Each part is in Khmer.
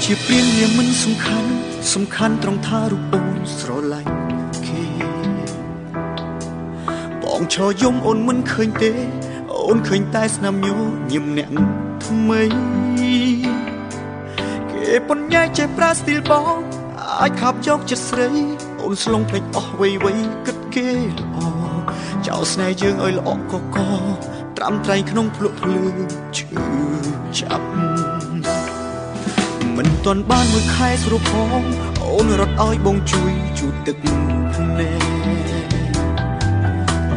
ជាព្រៀងវាមិនសំខាន់ត្រង់ថារូបអូនស្រឡាញ់គេបងឈរយំអូនមិនឃើញទេអូនឃើញតែស្នាមញញឹមអ្នកថ្មីគេប៉ុន្តែចេះប្រើស្ទីលបងអាចខាប់យកចិត្តស្រីអូនស្លងភ្លេចអស់វ័យគិតគេល្អចោលស្នេហ៍យើងឲ្យល្អកកត្រាំត្រៃក្នុងភ្លក់ភ្លើឈឺចាប់មិនទាន់បានមួយខែស្រួលផងអូនរត់ឲ្យបងជួយជូតទឹកភ្នែក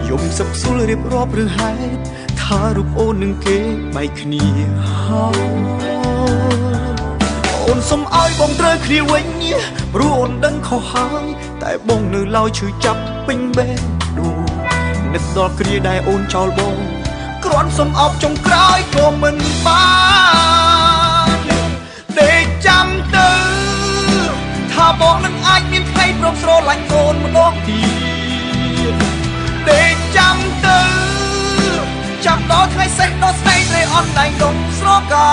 យំសឹកស៊ុលរៀបរាប់ឬហេតុថារូបអូននឹងគេបែកគ្នាអូនសុំឲ្យបងត្រូវគ្នាវិញព្រោះអូនដឹងខុសហើយតែបងនៅឡើយឈឺចាប់ពេញបេះដូងនឹកដល់គ្រាដែលអូនចោលបងគ្រាន់សុំអោបចុងក្រោយក៏មិនបានដេកចាំទៅថាបងនឹងអាចមានថ្ងៃព្រមស្រឡាញ់អូនម្ដងទៀតដេកចាំទៅចាំដល់ថ្ងៃសេះដល់ស្នេហ៍ត្រីអនឡាញដុំស្រកា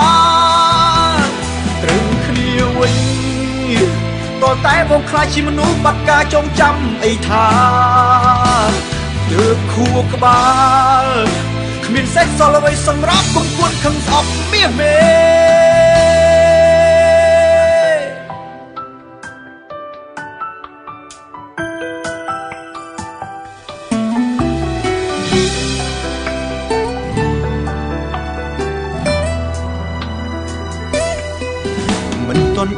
ត្រូវគ្នាវិញតតែបងខ្លាចជាមនុស្សបាត់ការចងចាំអីថាទើបខួរក្បាលគ្មានសេះសល់អ្វីសម្រាប់គុំគួនខឹងស្អប់មាសមេ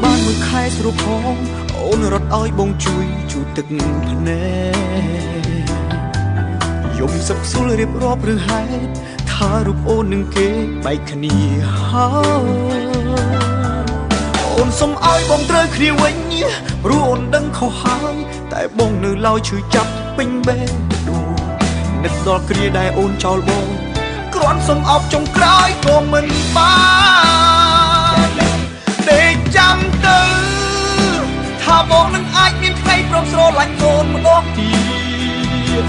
បានមួយខែស្រួលផងអូនរត់ឲ្យបងជួយជូតទឹកភ្នែកយំសឹកស៊ុលរៀបរាប់ឬហេតុថារូបអូននឹងគេបែកគ្នាហើយអូនសុំឲ្យបងត្រូវគ្នាវិញព្រោះអូនដឹងខុសហើយតែបងនៅឡើយឈឺចាប់ពេញបេះដូងនឹកដល់គ្រាដែលអូនចោលបងគ្រាន់សុំអោបចុងក្រោយក៏មិនបានដេកចាំទៅថាបងនឹងអាចមានថ្ងៃព្រមស្រឡាញ់អូនម្ដងទៀត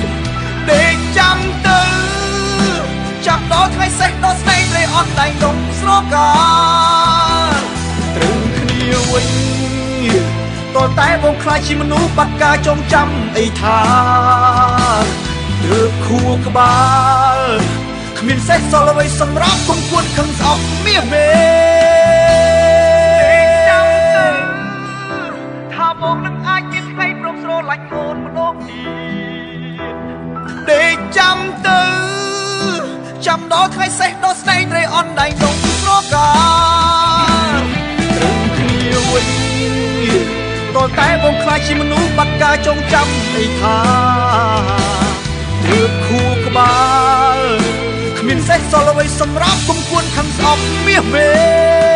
ដេកចាំទៅចាំដល់ថ្ងៃសេះដល់ស្នេហ៍ត្រីអនឡាញដុំស្រកាត្រូវគ្នាវិញតតែបងខ្លាចជាមនុស្សបាត់ការចងចាំអីថាទើបខួរក្បាលគ្មានសេះសល់អ្វីសម្រាប់គុំគួនខឹងស្អប់មាសមេបងនឹងអាចមានថ្ងៃព្រមស្រឡាញ់អូនម្ដងទៀតដេកចាំទៅចាំដល់ថ្ងៃសេះដល់ស្នេហ៍ត្រីអនឡាញដុំស្រកាត្រូវគ្នាវិញតតែបងខ្លាចជាមនុស្សបាត់ការចងចាំអីថាទើបខួរក្បាលគ្មានសេះសល់អ្វីសម្រាប់គុំគួនខឹងស្អប់មាសមេ